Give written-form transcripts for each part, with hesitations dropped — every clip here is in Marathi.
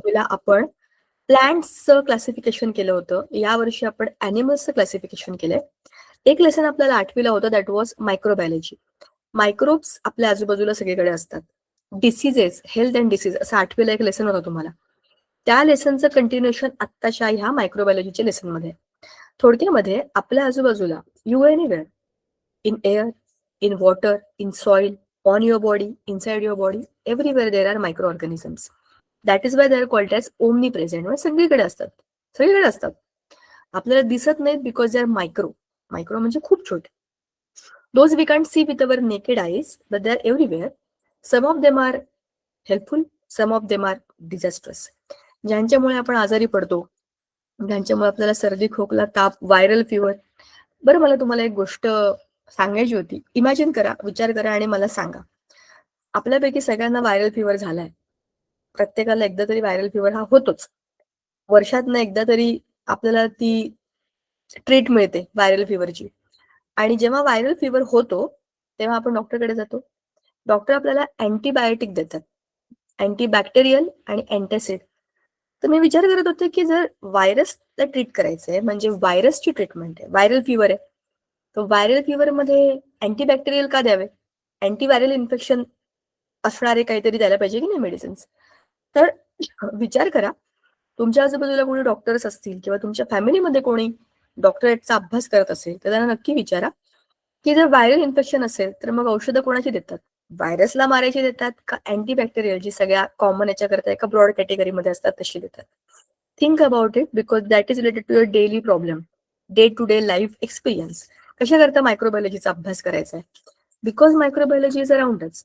2वी ला आपण प्लांट्सचं क्लासिफिकेशन केलं होतं. यावर्षी आपण ॲनिमल्सचं क्लासिफिकेशन केलंय. एक लेसन आपल्याला 8वी ला होतं, दॅट वॉज मायक्रोबायोलॉजी. मायक्रोब्स आपल्या आजूबाजूला सगळीकडे असतात. डिसीजेस, हेल्थ अँड डिसीज असं 8वी ला एक लेसन होतं तुम्हाला. त्या लेसनचं कंटिन्युएशन आत्ताच्या ह्या मायक्रोबायोलॉजीच्या लेसनमध्ये. थोडक्यामध्ये आपल्या आजूबाजूला you anywhere, in air, in water, in soil, on your body, inside your body, everywhere there are microorganisms. That is why they are called as omnipresent. म्हणजे सगळीकडे असतात, सगळीकडे असतात. आपल्याला दिसत नाहीत because they are micro. Micro म्हणजे खूप छोटे. Those we can't see with our naked eyes, but they are everywhere. Some of them are helpful, some of them are डिझास्ट्रस. ज्यांच्यामुळे आपण आजारी पडतो, ज्यांच्यामुळे आपल्याला सर्दी, खोकला, ताप, व्हायरल फिवर. बरं, मला तुम्हाला एक गोष्ट सांगायची होती. इमॅजिन करा, विचार करा आणि मला सांगा. आपल्यापैकी सगळ्यांना व्हायरल फिवर झालाय. प्रत्येकाला एकदा तरी व्हायरल फिवर हा होतोच. वर्षातनं एकदा तरी आपल्याला ती ट्रीट मिळते व्हायरल फिवरची. आणि जेव्हा व्हायरल फिवर होतो तेव्हा आपण डॉक्टरकडे जातो. डॉक्टर आपल्याला अँटीबायोटिक देतात, अँटीबॅक्टेरियल आणि अँटॅसिड. तर मी विचार करत होते की जर व्हायरसला ट्रीट करायचंय, म्हणजे व्हायरसची ट्रीटमेंट आहे, व्हायरल फिवर आहे, तर व्हायरल फिवरमध्ये अँटीबॅक्टेरियल का द्यावे? अँटीव्हायरल इन्फेक्शन असणारे काहीतरी द्यायला पाहिजे की नाही मेडिसिन्स. तर विचार करा, तुमच्या आजूबाजूला कोणी डॉक्टर्स असतील किंवा तुमच्या फॅमिलीमध्ये कोणी डॉक्टरेटचा अभ्यास करत असेल तर त्यांना नक्की विचारा की जर व्हायरल इन्फेक्शन असेल तर मग औषधं कोणाची देतात? व्हायरसला मारायची देतात का अँटीबॅक्टेरियल, जी सगळ्या कॉमन याच्याकरता एका ब्रॉड कॅटेगरीमध्ये असतात तशी देतात? Think about it, because that is related to your daily problem, day to day life experience. कशाकरता मायक्रोबायोलॉजीचा अभ्यास करायचा आहे? बिकॉज मायक्रोबायोलॉजी इज अराउंडच.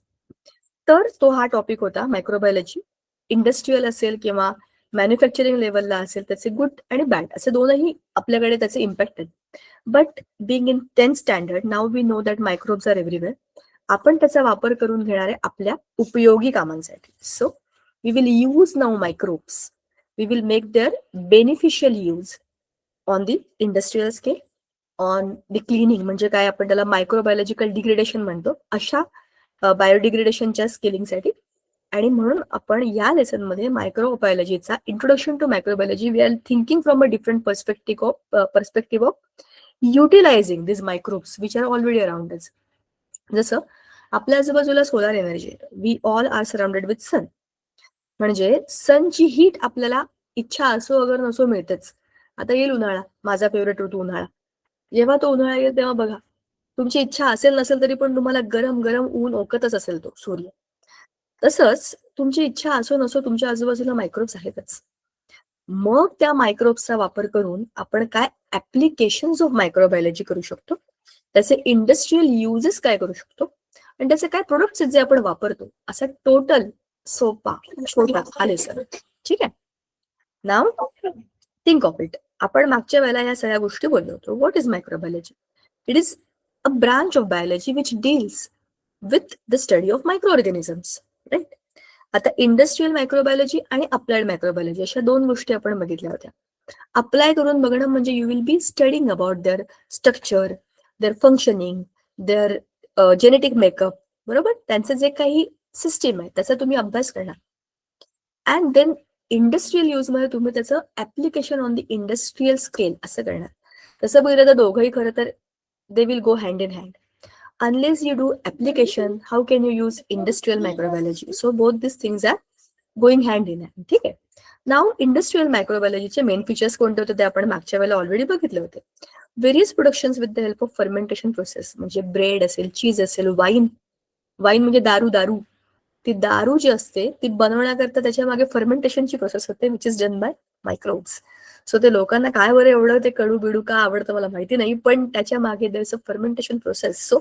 तर तो हा टॉपिक होता मायक्रोबायोलॉजी. इंडस्ट्रीयल असेल किंवा मॅन्युफॅक्चरिंग लेवलला असेल, त्याचे गुड आणि बॅड असे दोनही आपल्याकडे त्याचे इम्पॅक्ट आहेत. But being in 10th standard, now we know that microbes are everywhere. आपण त्याचा वापर करून घेणार आहे आपल्या उपयोगी कामांसाठी. So we will use now microbes. We will make their beneficial use on the industrial scale, on the cleaning, म्हणजे काय आपण त्याला मायक्रोबायोलॉजिकल डिग्रेडेशन म्हणतो, अशा बायोडिग्रेडेशनच्या स्केलिंगसाठी. आणि म्हणून आपण या लेसनमध्ये मायक्रोबायोलॉजीचा introduction to microbiology, we are thinking from a different perspective of utilising this microbes which are already around us. जसं आपल्या आजूबाजूला सोलार एनर्जी आहे, we all are surrounded with sun. म्हणजे सनची हीट आपल्याला इच्छा असो अगर नसो मिळतेच. आता येईल उन्हाळा, माझा फेवरेट ऋतू उन्हाळा. जेव्हा तो उन्हाळा येईल तेव्हा बघा, तुमची इच्छा असेल नसेल तरी पण तुम्हाला गरम गरम ऊन ओकतच असेल तो सूर्य. तसंच तुमची इच्छा असो नसो तुमच्या आजूबाजूला मायक्रोब्स आहेतच. मग त्या मायक्रोब्सचा वापर करून आपण काय ऍप्लिकेशन्स ऑफ मायक्रोबायोलॉजी करू शकतो, त्याचे इंडस्ट्रियल युजेस काय करू शकतो, आणि त्याचे काय प्रोडक्ट्स जे आपण वापरतो, असा टोटल सोपा छोटा हा लेसन. ठीक आहे. Now think of it. आपण मागच्या वेळेला या सगळ्या गोष्टी बोललो होतो. What is microbiology? It is a branch of biology which deals with the study of micro organisms, right? आता इंडस्ट्रियल मायक्रोबायोलॉजी आणि अप्लाइड मायक्रोबायोलॉजी अशा दोन गोष्टी आपण बघितल्या होत्या. अप्लाय करून बघणं म्हणजे you will be studying about their structure, their functioning, their genetic makeup, बरोबर? त्यांचं जे काही सिस्टीम आहे त्याचा तुम्ही अभ्यास करणार. अँड देन इंडस्ट्रियल यूज मध्ये तुम्ही त्याचं application on the industrial scale असं करणार. तसं बघितलं तर दोघंही खरं तर they will go hand in hand. Unless you do application, how can you use industrial microbiology? So both these things are going hand in hand. ठीक आहे. नाव इंडस्ट्रियल मायक्रोबायोलॉजीचे मेन फीचर्स कोणते होते ते आपण मागच्या वेळेला ऑलरेडी बघितले होते. Various productions with the help of fermentation process, म्हणजे ब्रेड असेल, चीज असेल, वाईन. वाईन म्हणजे दारू. ती दारू जी असते ती बनवण्याकरता त्याच्या मागे फर्मेंटेशनची प्रोसेस होते, which is done by microbes. So ते लोकांना काय बरं एवढं ते कडू बिडू का आवडतं मला माहिती नाही, पण त्याच्या मागे there is a fermentation process. So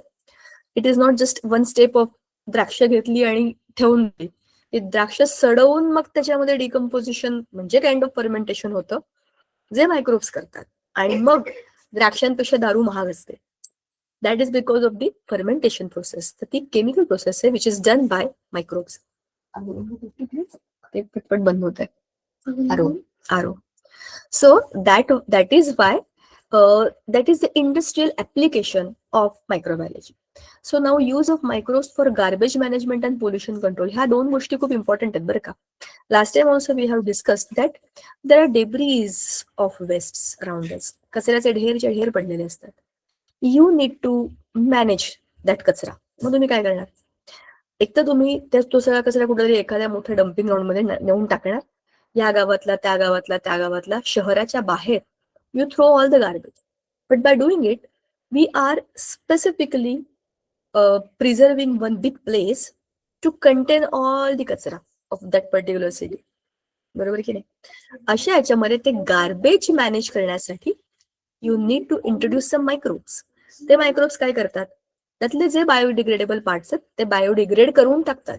it is not just one step of द्राक्ष घेतली आणि ठेवून दिली. ते द्राक्ष सडवून मग त्याच्यामध्ये डिकम्पोजिशन म्हणजे काइंड ऑफ फर्मेंटेशन होतं, जे मायक्रोब्स करतात. आणि मग द्राक्षांपेक्षा दारू महाग असते. That is because of the fermentation process. तर ती केमिकल प्रोसेस आहे which is done by microbes. ते पटपट बंद होत आहे. आरो. So that is why that is the industrial application of microbiology. So now use of microbes for garbage management and pollution control, ह्या दोन गोष्टी खूप इम्पॉर्टंट आहेत बरं का. Last time also we have discussed that there are debris of waste around us. कचऱ्याचे ढेरचे ढेर पडलेले असतात. You need to manage that कचरा. मग तुम्ही काय करणार? एक तर तुम्ही तो सगळा कचरा कुठेतरी एखाद्या मोठ्या डम्पिंग ग्राउंड मध्ये नेऊन टाकणार. या गावातला, त्या गावातला, त्या गावातला, शहराच्या बाहेर you throw all the garbage. But by doing it we are specifically preserving one big place to contain all the कचरा ऑफ दॅट पर्टिक्युलर सिटी. बरोबर की नाही? अशा याच्यामध्ये ते गार्बेज मॅनेज करण्यासाठी you need to introduce some microbes. ते मायक्रोब्स काय करतात? त्यातले जे बायोडिग्रेडेबल पार्ट्स आहेत ते बायोडिग्रेड करून टाकतात,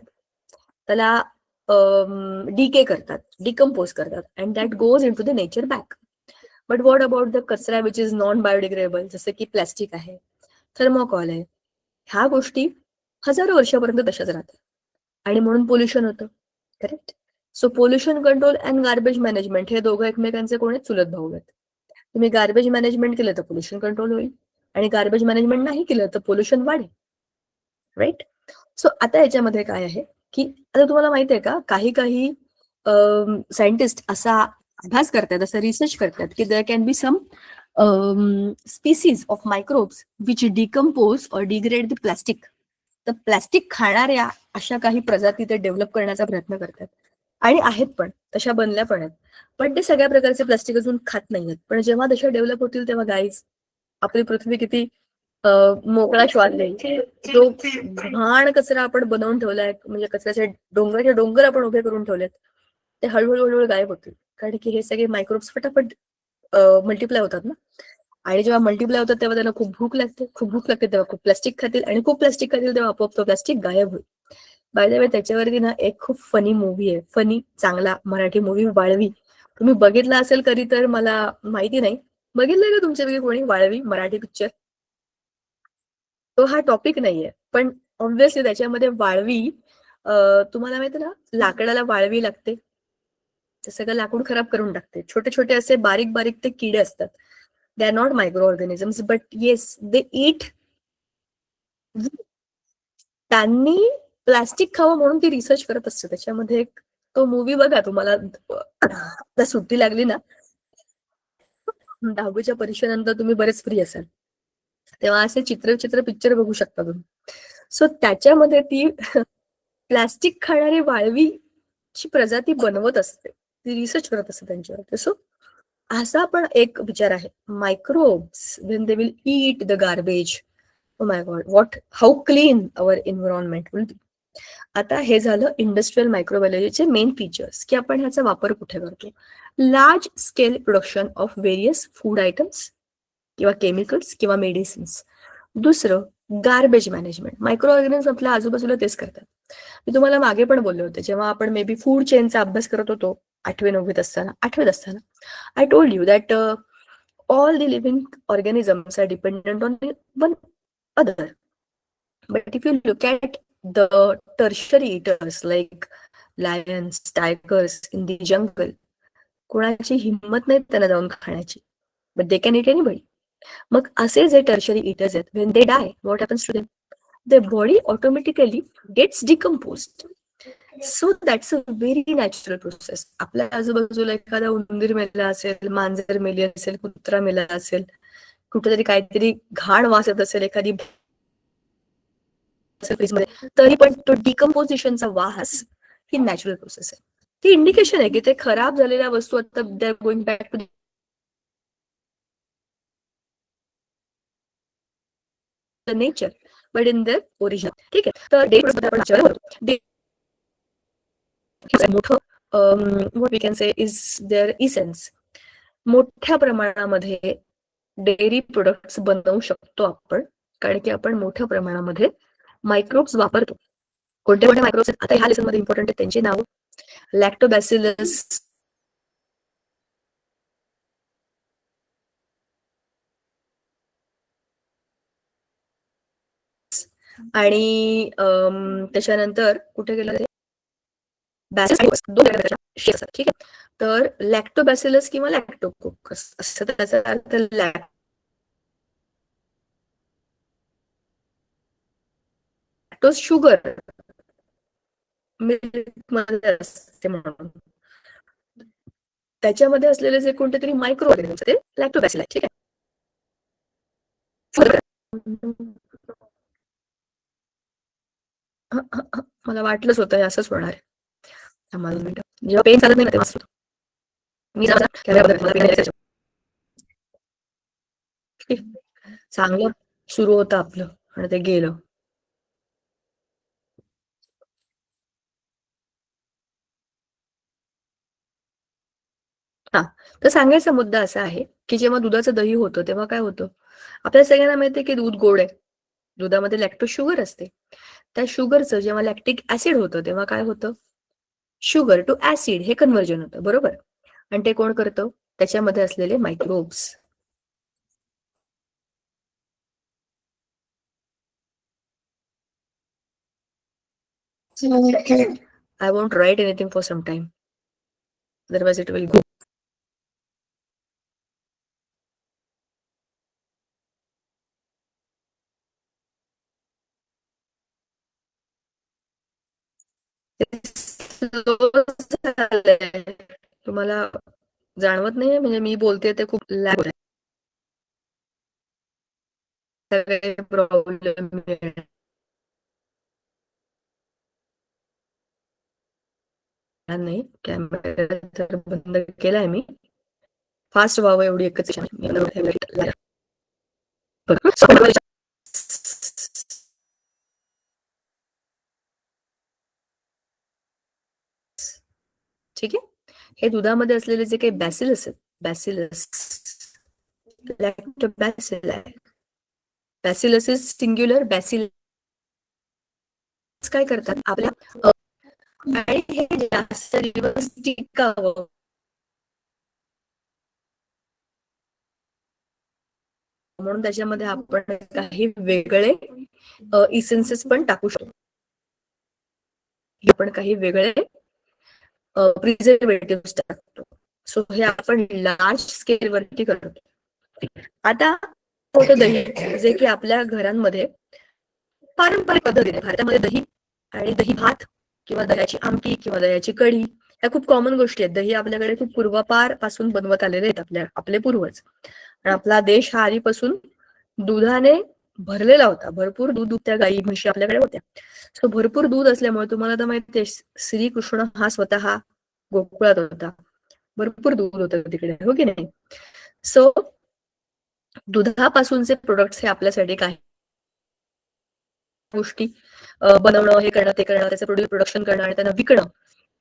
त्याला डीके करतात, डिकम्पोज करतात, and that goes into the nature back. But what about the कचरा विच इज नॉन बायोडिग्रेडेबल, जसं की प्लॅस्टिक आहे, थर्मोकॉल आहे, ह्या गोष्टी हजारो वर्षापर्यंत तशाच राहतात आणि म्हणून पोल्युशन होतं. Correct? So pollution control and garbage management हे दोघं एकमेकांचे कोणी चुलत भाऊ आहेत. तुम्ही गार्बेज मॅनेजमेंट केलं तर पोल्युशन कंट्रोल होईल आणि गार्बेज मॅनेजमेंट नाही केलं तर पोल्युशन वाढेल. राईट? सो आता याच्यामध्ये काय आहे की आता तुम्हाला माहिती आहे का, काही काही सायंटिस्ट असा अभ्यास करतात, असा रिसर्च करतात की there can be some species of microbes which decompose or degrade the plastic. तर प्लास्टिक खाणाऱ्या अशा काही प्रजाती ते डेव्हलप करण्याचा प्रयत्न करतात आणि आहेत पण, तशा बनल्या पण आहेत. पण ते सगळ्या प्रकारचे प्लास्टिक अजून खात नाहीयेत. पण जेव्हा तशा डेव्हलप होतील तेव्हा गाईज आपली पृथ्वी किती मोकळा श्वास देईल. जो घाण कचरा आपण बनवून ठेवलाय, म्हणजे कचऱ्याचे डोंगराचे डोंगर आपण उभे करून ठेवलेत, ते हळूहळू हळूहळू गायब होतील. कारण की हे सगळे मायक्रोब्स फटाफट मल्टिप्लाय होतात ना, आणि जेव्हा मल्टिप्लाय होतात तेव्हा त्यांना खूप भूक लागते. खूप भूक लागते तेव्हा खूप प्लास्टिक खातील, आणि खूप प्लास्टिक खातील तेव्हा आपोआप तो प्लास्टिक गायब होईल. बाय द वे, त्याच्यावरती ना एक खूप फनी मूव्ही आहे, फनी चांगला मराठी मूव्ही, वाळवी. तुम्ही बघितला असेल कधी तर मला माहिती नाही. बघितलंय का तुमच्यापैकी कोणी वाळवी मराठी पिक्चर? तो हा टॉपिक नाहीये, पण ऑब्व्हियसली त्याच्यामध्ये वाळवी, तुम्हाला माहिती ना, लाकडाला वाळवी लागते, ते सगळं लाकूड खराब करून टाकते. छोटे छोटे असे बारीक बारीक ते किडे असतात. They are not micro organisms, but yes they eat. त्यांनी प्लास्टिक खावं म्हणून ती रिसर्च करत असते. त्याच्यामध्ये एक तो मूवी बघा, तुम्हाला सुट्टी लागली ना, 10वीच्या परीक्षेनंतर तुम्ही बरेच फ्री असाल तेव्हा असे चित्र पिक्चर बघू शकता तुम्ही. सो त्याच्यामध्ये ती प्लास्टिक खाणारी वाळवीची प्रजाती बनवत असते, ती रिसर्च करत असते त्यांच्यावर. सो असा पण एक विचार आहे, microbes when they will eat the garbage, oh my God, what, how clean our environment will be. आता हे झालं इंडस्ट्रियल मायक्रोबायोलॉजीचे मेन फीचर्स, की आपण ह्याचा वापर कुठे करतो. Large scale production of various food items किंवा केमिकल्स किंवा मेडिसिन्स. दुसरं, गार्बेज मॅनेजमेंट. मायक्रो ऑर्गॅनिझम आपल्या आजूबाजूला तेच करतात. मी तुम्हाला मागे पण बोलले होते, जेव्हा आपण मे बी फूड चेनचा अभ्यास करत होतो 8वी-9वीत असताना, 8वीत असताना, I told you that all the living organisms are dependent on one other. But if you look at the tertiary eaters like lions, tigers in the jungle, कोणाची हिंमत नाही त्यांना जाऊन खाण्याची, but they can eat anybody. मग असे जे टर्शरी इटर्स आहेत, when they die, what happens to them? Their body automatically gets decomposed. So that's a very natural process. आपल्या आजूबाजूला एखादा उंदीर मेला असेल, मांजर मेली असेल, कुत्रा मेला असेल, कुठेतरी काहीतरी घाण वास येत असेल एखादी फ्रीजमध्ये, तरी पण तो डिकम्पोजिशनचा वास ही नॅचरल प्रोसेस आहे. ती इंडिकेशन आहे की ते खराब झालेल्या वस्तू आता they are going back to the nature, but in the original. ठीक आहे, तर डे आपण मोठं what we can say is their essence. मोठ्या प्रमाणामध्ये डेअरी प्रोडक्ट्स बनवू शकतो आपण, कारण की आपण मोठ्या प्रमाणामध्ये मायक्रोब्स वापरतो. कोणते कोणते मायक्रोब्स आता ह्या लेसन मध्ये इम्पॉर्टंट आहे, त्यांची नाव लॅक्टोबॅसिलस, आणि त्याच्यानंतर कुठे गेलं ते बॅसिलस, दोन असतात. ठीक आहे, तर लॅक्टोबॅसिलस किंवा लॅक्टोकोकस असं त्याचा अर्थ. लॅक्टोज शुगर मिल्क मध्ये असते म्हणून त्याच्यामध्ये असलेले जे कोणते तरी मायक्रो ऑर्गॅनिम्स ते लॅक्टोबॅसिल आहे. ठीक आहे. मला वाटलंच होतं हे असंच होणार आहे. जेव्हा पेन चालत नाही ना तेव्हा मी चांगलं सुरू होतं आपलं आणि ते गेलं. हा, तर सांगायचा मुद्दा असा आहे की जेव्हा दुधाचं दही होतं तेव्हा काय होतं, आपल्याला सगळ्यांना माहिती आहे की दूध गोड आहे. दुधामध्ये लॅक्टोज शुगर असते. त्या शुगरचं जेव्हा लॅक्टिक ऍसिड होतं तेव्हा काय होतं, शुगर टू ऍसिड हे कन्व्हर्जन होतं, बरोबर. आणि ते कोण करतं, त्याच्यामध्ये असलेले microbes. I won't write anything for some time. Otherwise it will go. तुम्हाला जाणवत नाहीये म्हणजे मी बोलते ते खूप लॅग होत आहे. प्रॉब्लेम नाही. कॅमेरा तर बंद केलाय मी. फास्ट व्हावं एवढी एकच इच्छा नाही. ठीक आहे. हे दुधामध्ये असलेले जे काही बॅसिलस आहेत, बॅसिलस लॅक्टोबॅसिल आहे. Bacillus is singular. बॅसिलस काय करतात आपल्या आणि हे जास्त दिवस टिकावं म्हणून त्याच्यामध्ये आपण काही वेगळे इसेन्सेस पण टाकू शकतो. आपण काही वेगळे प्रिझर्वेटिव्ह टाकतो. सो हे आपण लार्ज स्केल वरती करतो. आता होतं दही, जे की आपल्या घरांमध्ये पारंपरिक पद्धतीने भारतामध्ये दही आणि दही भात किंवा दह्याची आमटी किंवा दह्याची कढी ह्या खूप कॉमन गोष्टी आहेत. दही आपल्याकडे खूप पूर्वापार पासून बनवत आलेले आहेत आपले पूर्वज. आणि आपला देश हा आधीपासून दुधाने भरलेला होता. भरपूर दूध त्या गायी म्हशी आपल्याकडे होत्या. सो भरपूर दूध असल्यामुळे तुम्हाला तर माहिती आहे, श्रीकृष्ण हा स्वतः गोकुळात होता. भरपूर दूध होतं तिकडे, हो की नाही. सो दुधापासूनचे प्रोडक्ट्स हे आपल्यासाठी काही गोष्टी बनवणं, हे करणं, ते करणं, त्याचं प्रोडक्शन करणं आणि त्यांना विकणं,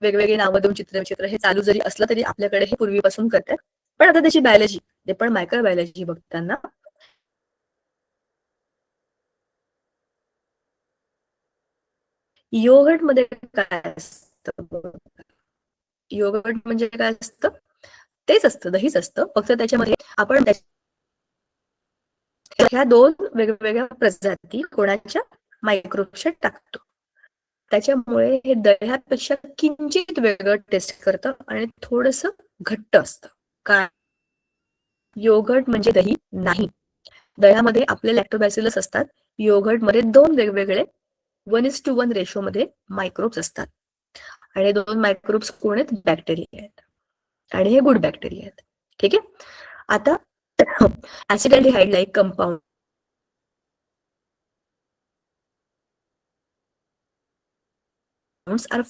वेगवेगळे नावं देऊन चित्र हे चालू जरी असलं तरी आपल्याकडे हे पूर्वीपासून करतात. पण आता त्याची बायोलॉजी, ते पण मायक्रोबायोलॉजी बघताना योगर्ट मध्ये काय असतं, योगर्ट म्हणजे काय असतं, तेच असतं, दहीच असतं, फक्त त्याच्यामध्ये आपण ह्या दोन वेगवेगळ्या प्रजाती कोणाच्या मायक्रोबच्या टाकतो. त्याच्यामुळे हे दह्यापेक्षा किंचित वेगळं टेस्ट करतं आणि थोडस घट्ट असतं. काय योगर्ट म्हणजे दही नाही. दह्यामध्ये आपले लॅक्टोबॅसिलस असतात. योगर्ट मध्ये दोन वेगवेगळे 1:1 रेशो मध्ये मायक्रोब्स असतात. आणि दोन मायक्रोब्स कोण आहेत, बॅक्टेरिया आहेत. आणि हे गुड बॅक्टेरिया आहेत. ठीक आहे. आता acetaldehyde like compound are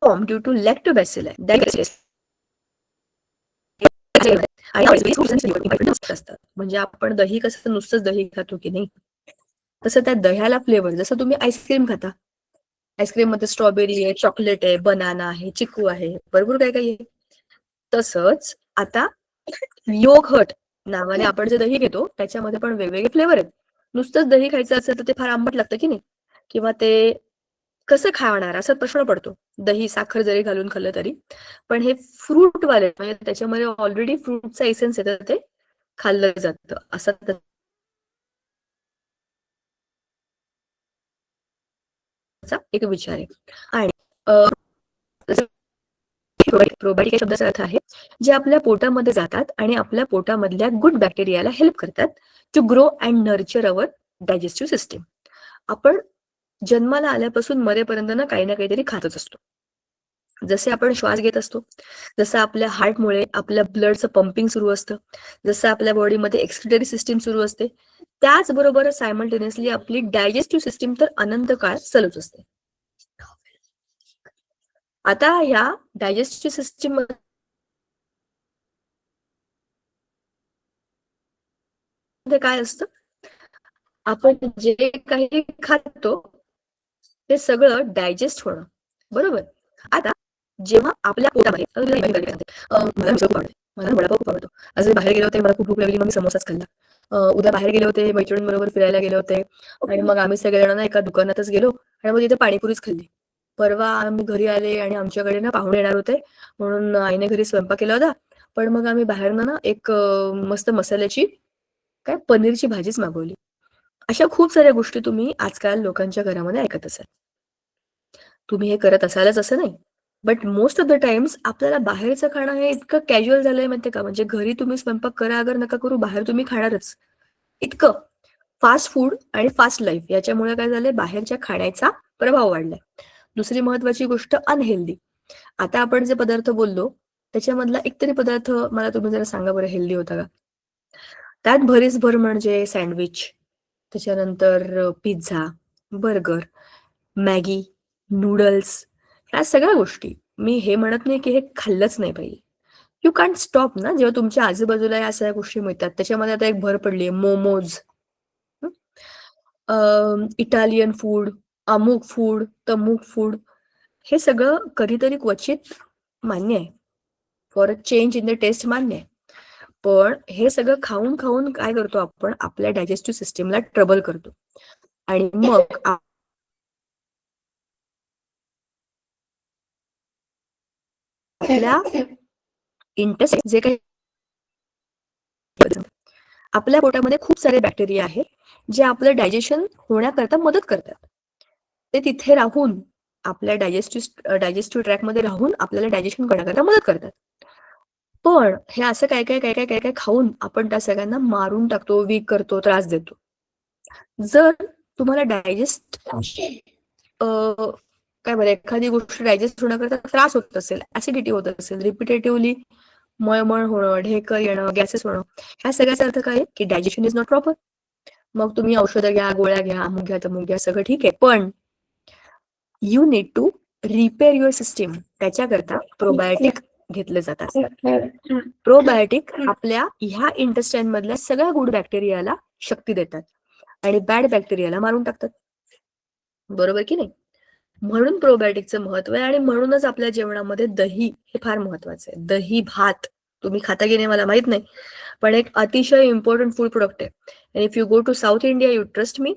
formed due to lactobacilli. असतात. म्हणजे आपण दही कसं नुसतंच दही खातो की नाही, तसं त्या दह्याला फ्लेवर, जसं तुम्ही आईस्क्रीम खाता, आईस्क्रीम मध्ये स्ट्रॉबेरी आहे, चॉकलेट आहे, बनाना आहे, चिकू आहे, भरपूर काय काही आहे. तसंच आता योगर्ट नावाने आपण जे दही घेतो त्याच्यामध्ये पण वेगवेगळे फ्लेवर आहेत. नुसतंच दही खायचं असेल तर ते फार आंबट लागतं की नाही, किंवा ते कसं खाणार असा प्रश्न पडतो, दही साखर जरी घालून खाल्लं तरी. पण हे फ्रूट वाले म्हणजे त्याच्यामध्ये ऑलरेडी फ्रूटचा एसेन्स येतं, ते खाल्लं जातं असं त्याचा एक विचार आहे. आणि प्रोबायोटिक या शब्दाचा अर्थ आहे जे आपल्या पोटामध्ये जातात आणि आपल्या पोटामधल्या गुड बॅक्टेरियाला हेल्प करतात to grow and nurture our digestive system. आपण जन्माला आल्यापासून मरेपर्यंत ना काहीतरी खातच असतो. जसे आपण श्वास घेत असतो, जसं आपल्या हार्टमुळे आपल्या ब्लडचं पंपिंग सुरू असतं, जसं आपल्या बॉडीमध्ये एक्सक्रिटरी सिस्टीम सुरू असते, त्याचबरोबर सायमल्टेनियसली आपली डायजेस्टिव्ह सिस्टीम तर अनंत काळ चालूच असते. आता ह्या डायजेस्टिव्ह सिस्टीम मध्ये काय असतं, आपण जे काही खातो ते सगळं डायजेस्ट होणं, बरोबर. आता जेव्हा आपल्या पोटामध्ये मला मिसळ खूप आवडते, मला वडापाव खूप आवडतो. आज मी बाहेर गेले होते, मला खूप भूक लागली, मग मी समोसाच खाल्ला. उद्या बाहेर गेले होते, मैत्रिणींबरोबर फिरायला गेले होते आणि मग आम्ही सगळेजण ना एका दुकानातच गेलो आणि मग तिथे पाणीपुरीच खाल्ली. परवा आम्ही घरी आले आणि आमच्याकडे ना पाहुणे येणार होते म्हणून आईने घरी स्वयंपाक केला होता. पण मग आम्ही बाहेरनं ना एक मस्त मसाल्याची काय पनीरची भाजीच मागवली. अशा खूप साऱ्या गोष्टी तुम्ही आजकाल लोकांच्या घरामध्ये ऐकत असाल. तुम्ही हे करत असालच असं नाही. But most of the times आपल्याला बाहेरचं खाणं हे इतकं कॅज्युअल झालंय माहितीये का? म्हणजे घरी तुम्ही स्वयंपाक करा अगर नका करू, बाहेर तुम्ही खाणारच. इतकं फास्ट फूड आणि फास्ट लाईफ याच्यामुळे काय झालंय, बाहेरच्या खाण्याचा प्रभाव वाढलाय. दुसरी महत्वाची गोष्ट अनहेल्दी. आता आपण जे पदार्थ बोललो त्याच्यामधला एक तरी पदार्थ मला तुम्ही जरा सांगा बरं, हेल्दी होता का? त्यात भरीसभर म्हणजे सँडविच, त्याच्यानंतर पिझ्झा, बर्गर, मॅगी, नूडल्स, ह्या सगळ्या गोष्टी. मी हे म्हणत नाही की हे खाल्लंच नाही पाहिजे. यू कांट स्टॉप ना, जेव्हा तुमच्या आजूबाजूला या सगळ्या गोष्टी मिळतात. त्याच्यामध्ये आता एक भर पडली आहे मोमोज, इटालियन फूड, अमुक फूड, तमुक फूड. हे सगळं कधीतरी क्वचित मान्य आहे. For a change in the taste मान्य आहे. पण हे सगळं खाऊन खाऊन काय करतो आपण, आपल्या डायजेस्टिव्ह सिस्टीमला ट्रबल करतो आणि मग आपल्या इंटेस्टाईन जे काही आपल्या पोटामध्ये खूप सारे बॅक्टेरिया आहेत जे आपलं डायजेशन होण्याकरता मदत करतात. ते तिथे राहून आपल्या डायजेस्टिव्ह ट्रॅकमध्ये राहून आपल्याला डायजेशन करण्याकरता मदत करतात. पण हे असं काय काय काय काय काय काय खाऊन आपण त्या सगळ्यांना मारून टाकतो, वीक करतो, त्रास देतो. जर तुम्हाला डायजेस्ट काय बरं, एखादी गोष्ट डायजेस्ट होण्याकरता त्रास होत असेल, ऍसिडिटी होत असेल, रिपिटेटिव्हली मळमळ होणं, ढेकर येणं, गॅसेस होणं, ह्या सगळ्याचा अर्थ काय की डायजेशन इज नॉट प्रॉपर. मग तुम्ही औषधं घ्या, गोळ्या घ्या, अमुक घ्या, तमुक घ्या, सगळं ठीक आहे. पण you need to repair your system. त्याच्याकरता प्रोबायोटिक घेतले जातात. प्रोबायोटिक आपल्या ह्या इंटेस्टाईन मधल्या सगळ्या गुड बॅक्टेरियाला शक्ती देतात आणि बॅड बॅक्टेरियाला मारून टाकतात. बरोबर की नाही? म्हणून प्रोबायोटिकचं महत्व आहे आणि म्हणूनच आपल्या जेवणामध्ये दही हे फार महत्वाचं आहे. दही भात तुम्ही खाता की नाही मला माहित नाही, पण एक अतिशय इम्पॉर्टंट फूड प्रोडक्ट आहे. आणि if you go to South India, you trust me,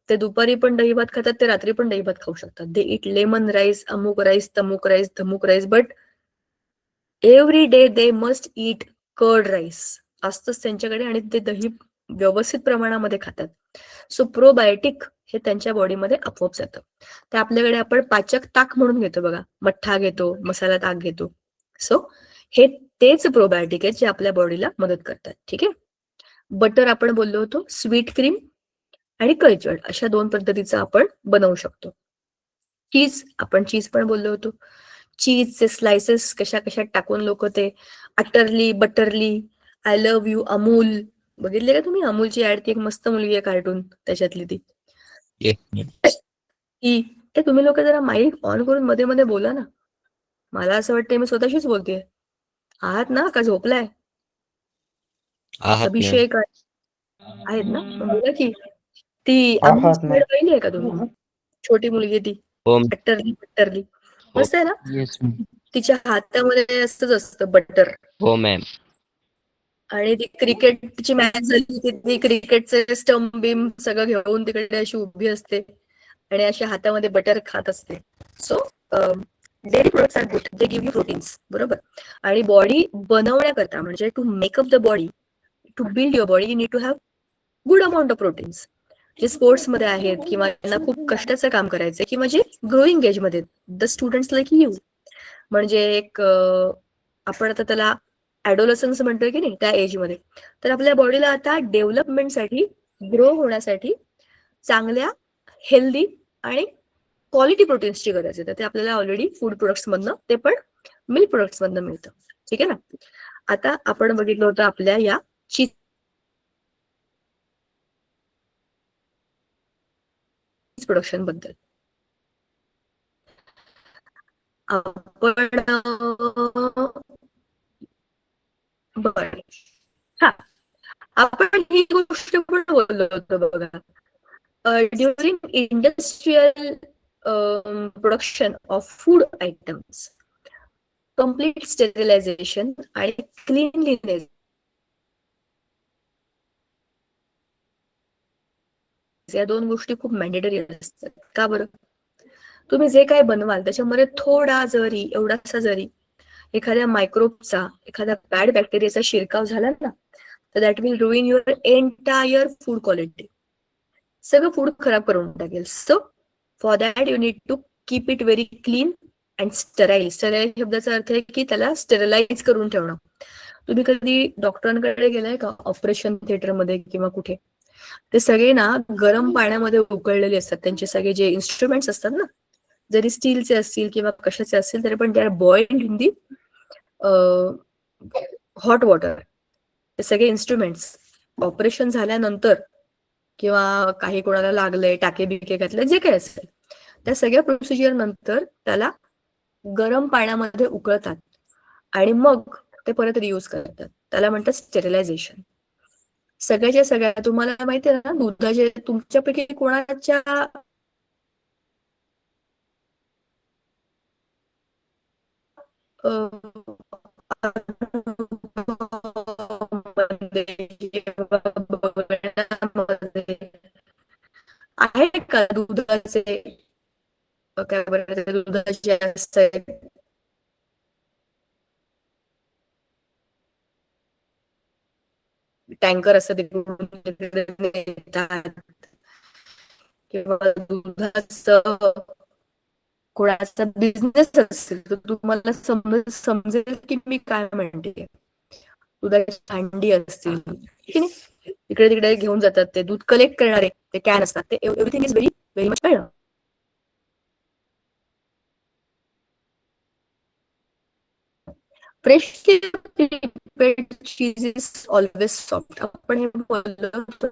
ते दुपारी पण दही भात खातात, ते रात्री पण दही भात खाऊ शकतात. दे इट लेमन राईस, अमुक राईस, तमुक राईस, धमुक rice, but every day they must eat curd rice असतंच त्यांच्याकडे आणि ते दही व्यवस्थित प्रमाणामध्ये खातात. सो प्रोबायोटिक हे त्यांच्या बॉडीमध्ये आपोआप जातं. ते आपल्याकडे आपण पाचक ताक म्हणून घेतो बघा, मठ्ठा घेतो, मसाला ताक घेतो. सो हे तेच प्रोबायोटिक आहेत जे आपल्या बॉडीला मदत करतात. ठीक आहे. बटर आपण बोललो होतो, स्वीट क्रीम आणि कल्चर्ड अशा 2 पद्धतीचं आपण बनवू शकतो. चीज, आपण चीज पण बोललो होतो. चीजचे स्लायसेस कशा कशात टाकून लोक ते utterly butterly, I love you Amul, बघितले का तुम्ही? अमूलची ऍड, ती एक मस्त मुलगी आहे कार्टून त्याच्यातली ती की ते तुम्ही लोक जरा माईक ऑन करून मध्ये मध्ये बोला ना. मला असं वाटतंय मी स्वतःशीच बोलतेय. आहात ना का झोपलाय? अभिषेक आहेत ना, बोला की. ती अमूलची ऍड पाहिली आहे का तुम्ही? छोटी मुलगी ती अट्टरली बट्टरली, मस्त आहे ना. तिच्या हातामध्ये असंच असतं बटर. हो मॅम. आणि ती क्रिकेटची मॅच झाली की ती क्रिकेटचे स्टंप बिम सगळं घेऊन तिकडे अशी उभी असते आणि अशा हातामध्ये बटर खात असते. So dairy products are good, they give you proteins, बरोबर. आणि बॉडी बनवण्याकरता म्हणजे to make up the body, to build your body, you need to have good amount of proteins. जे स्पोर्ट्समध्ये आहेत किंवा त्यांना खूप कष्टाचं काम करायचंय किंवा जे ग्रोईंग एजमध्ये, द स्टुडंट्स लाईक यू, म्हणजे एक आपण आता त्याला ॲडोलसन्स म्हणतोय की नाही, त्या एजमध्ये. तर आपल्या बॉडीला आता डेव्हलपमेंटसाठी, ग्रो होण्यासाठी चांगल्या हेल्दी आणि क्वालिटी प्रोटीन्सची गरज आहे. तर ते आपल्याला ऑलरेडी फूड प्रोडक्ट्स मधनं, ते पण मिल्क प्रोडक्ट्स मधनं मिळतं. ठीक आहे ना. आता आपण बघितलं होतं आपल्या या चीज प्रोडक्शन बद्दल. आपण बरं, हा, आपण ही गोष्ट पण बोललो होतो बघा. During industrial production of food items, complete sterilisation आणि क्लीनलीनेस या 2 गोष्टी खूप मॅन्डेटरी असतात. का बरं? तुम्ही जे काही बनवाल त्याच्यामध्ये थोडा जरी, एवढासा जरी एखाद्या मायक्रोबचा, एखाद्या बॅड बॅक्टेरियाचा शिरकाव झाला ना, तर that will ruin your entire food quality. सगळं फूड खराब करून टाकेल. So for that you need to keep it very clean and sterile. Sterile शब्दाचा अर्थ आहे की त्याला स्टेरलाइज करून ठेवणं. तुम्ही कधी डॉक्टरांकडे गेलाय का ऑपरेशन थिएटरमध्ये किंवा कुठे? ते सगळे ना गरम पाण्यामध्ये उकळलेले असतात. त्यांचे सगळे जे इन्स्ट्रुमेंट्स असतात ना, जरी स्टीलचे असतील किंवा कशाचे असतील, तरी पण they are boiled in the hot water. ते सगळे इन्स्ट्रुमेंट्स ऑपरेशन झाल्यानंतर किंवा काही कोणाला लागलंय, टाके बिके घातले, जे काही असेल, त्या सगळ्या प्रोसिजर नंतर त्याला गरम पाण्यामध्ये उकळतात आणि मग ते परत रियूज करतात. त्याला म्हणतात स्टेरिलायझेशन. सगळ्याच्या सगळ्या तुम्हाला माहिती आहे ना, दुधाचे तुमच्यापैकी कोणाच्या आहे का दुधाचे काय बरं दुधाचे असते टँकर असं तिकडून नेतात किंवा दुधाचं कोणाचा बिझनेस असेल तर तुम्हाला समजेल की मी काय म्हणते. दुधाची अंडी असतील, ठीक आहे, इकडे तिकडे घेऊन जातात, ते दूध कलेक्ट करणारे ते कॅन असतात, ते everything is very very much कळलं. Freshly prepared cheese is always soft. आपण हे बोललो होतो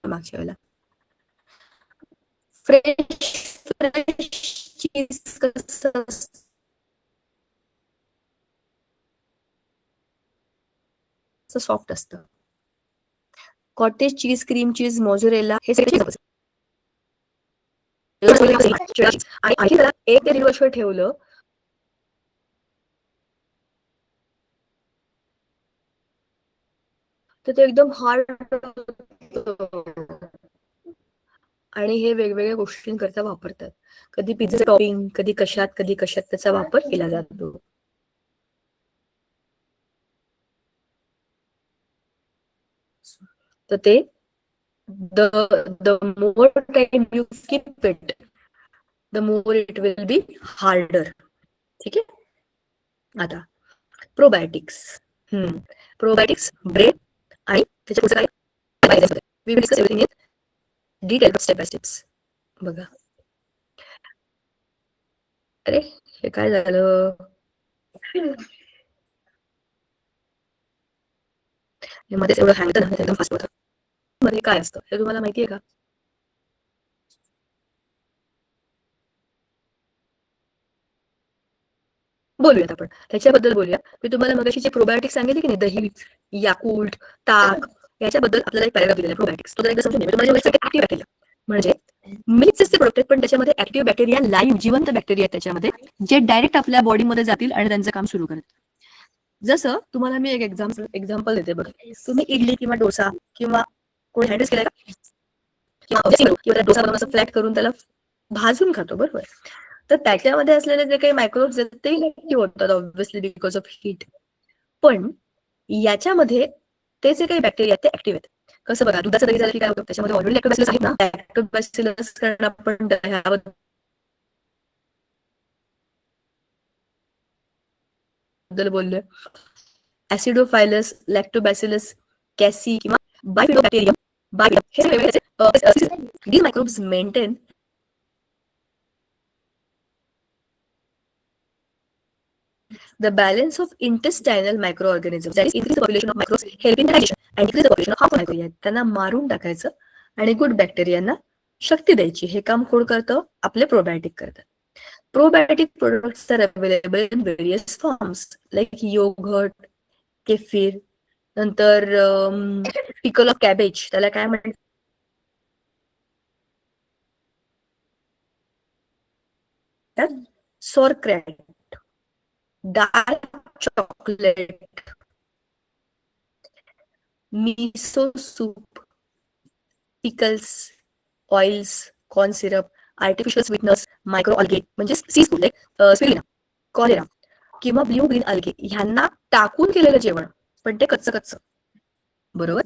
मागच्या वेळेला. फ्रेश फ्रेश चीज कसं सॉफ्ट असतं. Cottage cheese, cream cheese, mozzarella हे सगळे आणि आणखी त्याला 1 ते 1.5 वर्ष ठेवलं तर ते एकदम हार्ड आणि हे वेगवेगळ्या गोष्टींकरता वापरतात. कधी पिझ्झा टॉपिंग, कधी कशात त्याचा वापर केला जातो. तर ते the more time you keep it, the more it will be harder. ठीक आहे. आता प्रोबायोटिक्स. प्रोबायोटिक्स, ब्रेड आणि त्याच्या पुढचं काय we will discuss everything in detail step by steps. बघा, अरे हे काय झालं, मध्येच एवढं हँग होतं ना, एकदम फास्ट होतं. मध्ये काय असतं हे तुम्हाला माहिती आहे का? बोलूयात आपण त्याच्याबद्दल बोलूया. मी तुम्हाला मगाशी जे प्रोबायोटिक्स सांगितले की नाही, दही, याकुल्ट, ताक, याच्याबद्दल आपल्याला एक पॅराग्राफ दिलेला प्रोबायोटिक्स. तो एकदा समजून घ्या. तुम्हाला ऍक्टिव्ह बॅक्टेरिया म्हणजे मिल्कचे प्रोडक्ट आहेत, पण त्याच्यामध्ये ऍक्टिव्ह बॅक्टेरिया, लाईव्ह जिवंत बॅक्टेरिया आहेत त्याच्यामध्ये, जे डायरेक्ट आपल्या बॉडीमध्ये जातील आणि त्यांचं काम सुरू करतील. जसं तुम्हाला मी एक एक्झाम्पल देते बघा. तुम्ही इडली किंवा डोसा किंवा कोणी हँडल्स केलाय का, किंवा डोसा बनवून असं फ्लॅट करून त्याला भाजून खातो, बरोबर. तर त्याच्यामध्ये असलेले जे काही मायक्रोब्स आहेत ते इलेक्टिव्ह होतात ऑब्व्हियसली बिकॉज ऑफ हीट. पण याच्यामध्ये ते जे काही बॅक्टेरिया आहेत ते ऍक्टिव्ह आहेत. कसं बघा, दुधाचं दही झालं की काय होतं, त्याच्यामध्ये ऑलरेडी लॅक्टोबॅसिलस आहेत ना, लॅक्टोबॅसिलस कारण आपण दह्याबद्दल बोललोय. ऍसिडोफायलस, लॅक्टोबॅसिलस, कॅसी किंवा बायफिडोबॅक्टेरियम, हे वेगवेगळे these microbes maintain the balance of intestinal microorganisms. That is, increase the population of microbes, help in digestion, and decrease the population of harmful bacteria. त्यांना मारून टाकायचं आणि गुड बॅक्टेरियांना शक्ती द्यायची. हे काम कोण करतं? आपले प्रोबायोटिक करतात. Probiotic products are available in various forms like yoghurt, kefir, नंतर पिकल ऑफ कॅबेज, त्याला काय म्हणतात? Sauerkraut, dark chocolate, miso soup, pickles, oils, corn syrup, artificial sweeteners, micro algae म्हणजे सी फूड स्पिरुलिना, कॉलेरा किंवा ब्ल्यू ग्रीन अल्गे ह्यांना टाकून केलेलं जेवण, पण ते कच्चं कच्चं. बरोबर.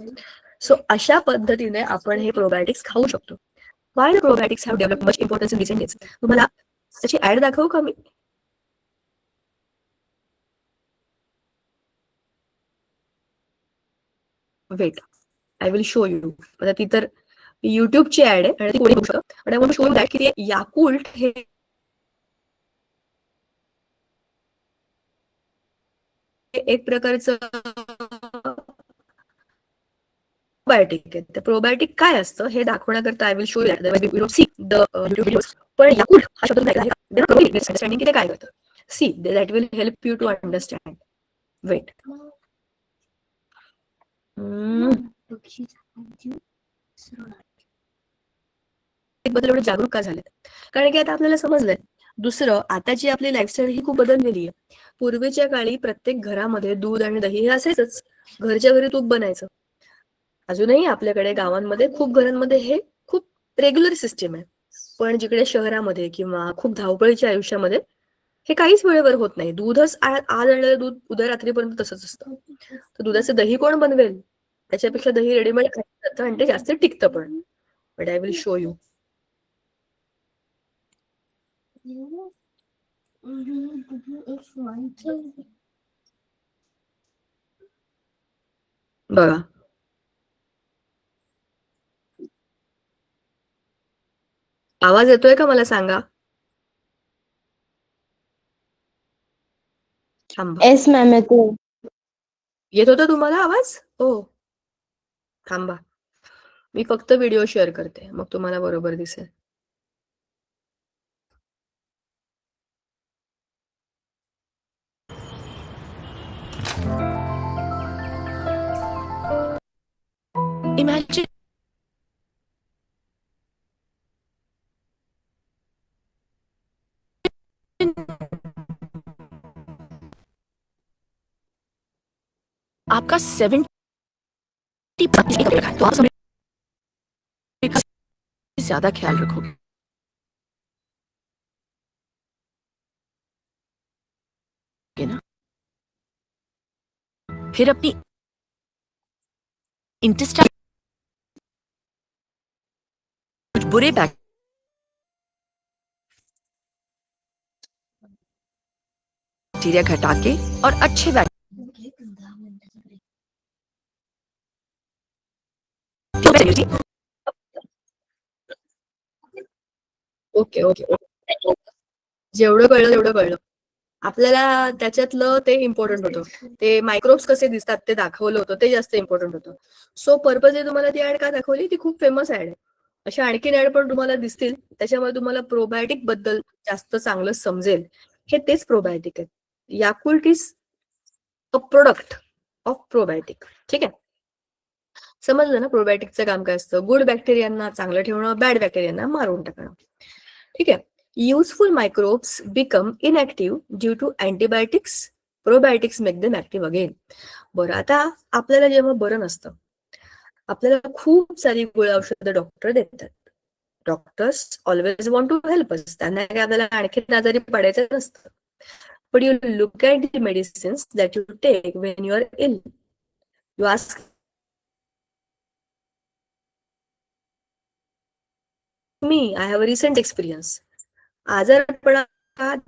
सो अशा पद्धतीने आपण हे प्रोबायोटिक्स खाऊ शकतो. Why probiotics have developed much importance in recent days. तुम्हाला त्याची ऍड दाखवू का मी? Wait, I will show you. आता ती तर युट्यूबची ऍड आहे आणि ती कोणी बघू शकतं. But I want to show you that की याकुल्ट हे एक प्रकारचं प्रोबायोटिक आहे. तर प्रोबायोटिक काय असतं हे दाखवण्याकरता I will show you see the YouTube videos. पण याकुल्ट हा शब्द ऐकला आहे का? अंडरस्टँडिंग की ते काय करतं. See that will help you to understand. Wait. बद्दल एवढे जागरूक का झाले? कारण की आता आपल्याला समजलंय. दुसरं, आताची आपली लाईफस्टाईल ही खूप बदललेली आहे. पूर्वीच्या काळी प्रत्येक घरामध्ये दूध आणि दही हे असायचंच. घरच्या घरी तूप बनायचं. अजूनही आपल्याकडे गावांमध्ये खूप घरांमध्ये हे खूप रेग्युलर सिस्टीम आहे. पण जिकडे शहरामध्ये किंवा खूप धावपळीच्या आयुष्यामध्ये हे काहीच वेळेवर होत नाही. दूधच आज आणलेलं दूध उद्या रात्रीपर्यंत तसंच असतं. तर दुधाचं दही कोण बनवेल? त्याच्यापेक्षा दही रेडीमेड खाल्लं जातं आणि ते जास्त टिकतं पण. But I will show you. बघा. आवाज येतोय का मला सांगा? थांबा. येस मॅम, येतो. येत होता तुम्हाला आवाज? हो. थांबा. मी फक्त व्हिडिओ शेअर करते, मग तुम्हाला बरोबर दिसेल. इमॅजिन आपका 70 तो आप समय का ज्यादा ख्याल रखोगे ना, फिर अपनी इंटेस्टाइन कुछ बुरे बैक्टीरिया घटा के और अच्छे बैक्टीरिया. Okay okay okay. जेवढं कळलं तेवढं कळलं. आपल्याला त्याच्यातलं ते इम्पॉर्टंट होतं. ते मायक्रोब्स कसे दिसतात ते दाखवलं होतं, ते जास्त इम्पॉर्टंट होतं. सो पर्पजली तुम्हाला ती ऍड का दाखवली? ती खूप फेमस ऍड आहे. अशा आणखीन ऍड पण तुम्हाला दिसतील. त्याच्यामुळे तुम्हाला प्रोबायोटिक बद्दल जास्त चांगलं समजेल. हे तेच प्रोबायोटिक आहेत. Yakult is a product of probiotic. ठीक आहे. समजलं ना प्रोबायोटिकचं काम काय असतं? गुड बॅक्टेरियांना चांगलं ठेवणं, बॅड बॅक्टेरियांना मारून टाकणं. ठीक आहे. Useful microbes become inactive due to antibiotics. Probiotics make them active again. बरं, आता आपल्याला जेव्हा बरं नसतं, आपल्याला खूप सारी गोळ्या औषधं डॉक्टर देतात. Doctors always want to help us. त्यांना काय आपल्याला आणखीन आजारी पडायचं नसतं. But you look at the medicines that you take when you are ill. You ask me I have a recent experience. आजारपणा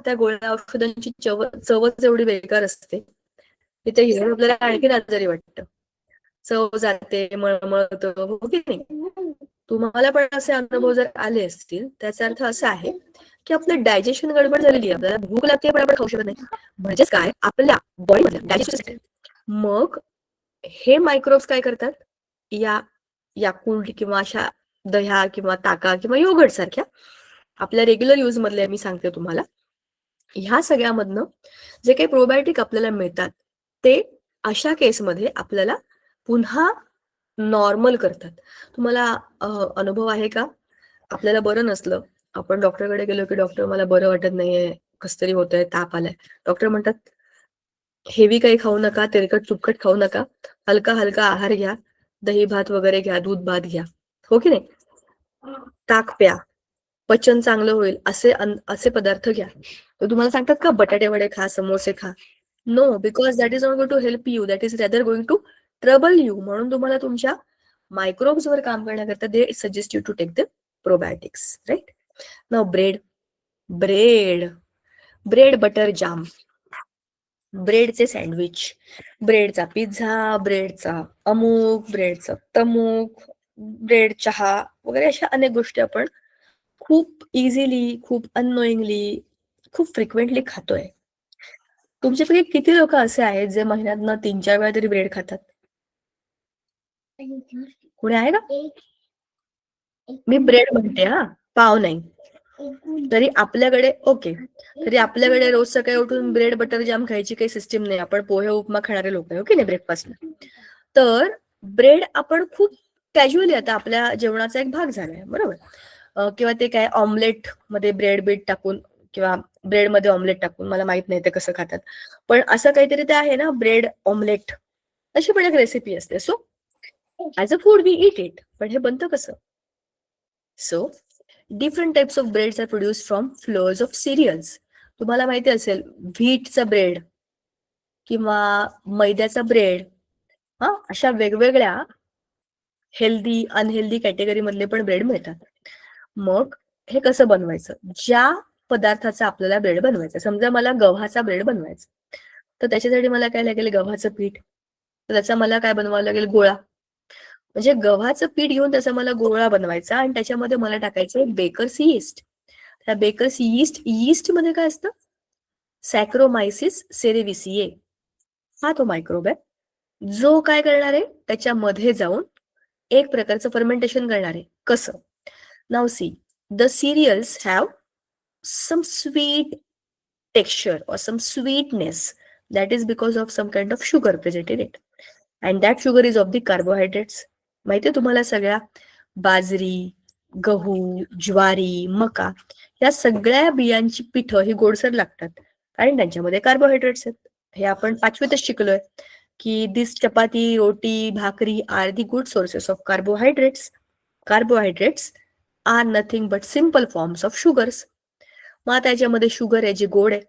त्या गोळ्या औषधांची चवच एवढी बेकार असते की ते घेऊन आपल्याला आणखीन आजारी वाटतं. चव जाते, मळमळत, हो की नाही? तुम्हाला पण असे अनुभव जर आले असतील त्याचा अर्थ असा आहे की आपलं डायजेशन गडबड झालेली आहे, आपल्याला भूक लागते पण आपण खाऊ शकत नाही. म्हणजेच काय, आपल्या बॉडीमध्ये डायजेस्टिव्ह सिस्टम. मग हे मायक्रोब्स काय करतात, या याकुल्ट किंवा अशा दह्या किंवा ताका किंवा योगर्ट सारख्या आपल्या रेग्युलर यूज मधल्या मी सांगते तुम्हाला, ह्या सगळ्यामधनं जे काही प्रोबायोटिक आपल्याला मिळतात ते अशा केसमध्ये आपल्याला पुन्हा नॉर्मल करतात. तुम्हाला अनुभव आहे का, आपल्याला बरं नसलं, आपण डॉक्टरकडे गेलो की डॉक्टर मला बरं वाटत नाहीये, कस तरी होतंय, ताप आलाय. डॉक्टर म्हणतात हेवी काही खाऊ नका, तेलकट तुपकट खाऊ नका, हलका हलका आहार घ्या, दही भात वगैरे घ्या, दूध भात घ्या, हो की नाही? ताक प्या, पचन चांगलं होईल असे पदार्थ घ्या. तर तुम्हाला सांगतात का बटाटे वडे खा, समोसे खा? No, because that is not going to help you, that is rather going to trouble you. म्हणून तुम्हाला तुमच्या मायक्रोब्स वर काम करण्याकरता they suggest you to take the probiotics, right? Now bread, bread bread butter jam, ब्रेडचे सँडविच, ब्रेडचा पिझ्झा, ब्रेडचा अमुक, ब्रेडचा तमुक, ब्रेड चहा वगैरे अशा अनेक गोष्टी आपण खूप इझिली, खूप अननोईंगली, खूप फ्रिक्वेंटली खातोय. तुमच्यापैकी किती लोक असे आहेत जे महिन्यातनं 3-4 वेळा तरी ब्रेड खातात? कुणी आहे का? मी ब्रेड म्हणते हा, पाव नाही. तरी आपल्याकडे ओके, तरी आपल्याकडे रोज सकाळी उठून ब्रेड बटर जाम खायची काही सिस्टीम नाही. आपण पोहे उपमा खाणारे लोक आहे, ओके नाही, ब्रेकफास्टला. तर ब्रेड आपण खूप कॅज्युअली आता आपल्या जेवणाचा एक भाग झालाय, बरोबर? किंवा ते काय ऑमलेट मध्ये ब्रेड बीट टाकून किंवा ब्रेड मध्ये ऑमलेट टाकून, मला माहित नाही ते कसं खातात, पण असं काहीतरी ते आहे ना, ब्रेड ऑमलेट, अशी पण एक रेसिपी असते. So as a food we eat it, पण हे बनतं कसं? So different types of breads are produce from flours of cereals. तुम्हाला माहिती असेल व्हीटचा ब्रेड किंवा मैद्याचा ब्रेड, हा, अशा वेगवेगळ्या हेल्दी अनहेल्दी कॅटेगरी मधले पण ब्रेड मिळतात. मग हे कसं बनवायचं? ज्या पदार्थाचा आपल्याला ब्रेड बनवायचा, समजा मला गव्हाचा ब्रेड बनवायचा, तर त्याच्यासाठी मला काय लागेल? गव्हाचं पीठ. तर त्याचा मला काय बनवावं लागेल? गोळा. म्हणजे गव्हाचं पीठ घेऊन त्याचा मला गोळा बनवायचा आणि त्याच्यामध्ये मला टाकायचं बेकर्स यीस्ट. त्या बेकर्स यीस्ट मध्ये काय असतं? सॅक्रोमायसिस सेरेविसिये हा तो मायक्रोब आहे जो काय करणार आहे? त्याच्यामध्ये जाऊन एक प्रकारचं फर्मेंटेशन करणार आहे. कसं? Now see, the serials have some sweet texture or some sweetness that is because of some kind of sugar present in it, and that sugar is of the carbohydrates. माहितीये तुम्हाला सगळ्या बाजरी, गहू, ज्वारी, मका या सगळ्या बियांची पिठं ही गोडसर लागतात कारण त्यांच्यामध्ये कार्बोहायड्रेट्स आहेत. हे आपण 5वीतच शिकलोय की दिस chapati, roti, bhakri are the good sources of carbohydrates. Carbohydrates are nothing but simple forms of sugars. मग त्याच्यामध्ये शुगर आहे जी गोड आहे.